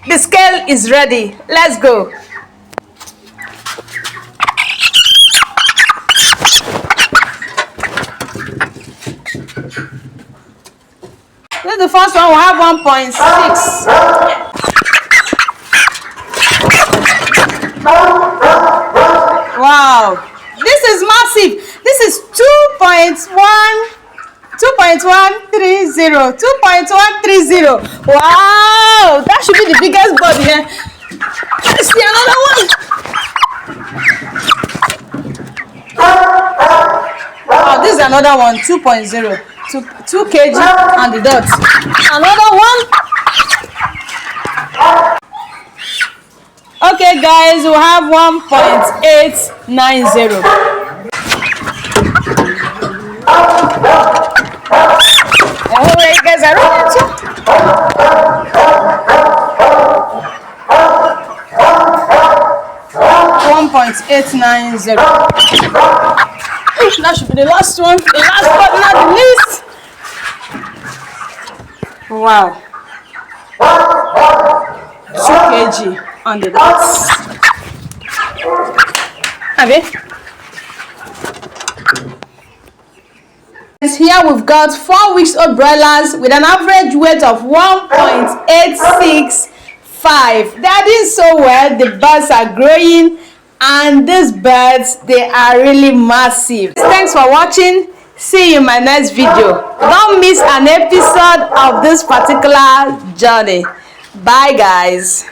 The scale is ready. Let's go. This is the first one. We have 1.6. Wow, this is massive. This is 2.130. 2.130. Wow, that should be the biggest bird here. Let's see another one. Wow, this is another one. 2.0. 2 kg and the dot. Another one. Okay, guys, we have 1.890. Oh, you guys are ready too. 1.890. That should be the last one. The last but not the least. Wow. 2 kg on the dots. Here we've got 4 weeks old broilers with an average weight of 1.865. They are doing so well. The birds are growing, and these birds, they are really massive. Thanks for watching. See you in my next video. Don't miss an episode of this particular journey. Bye, guys.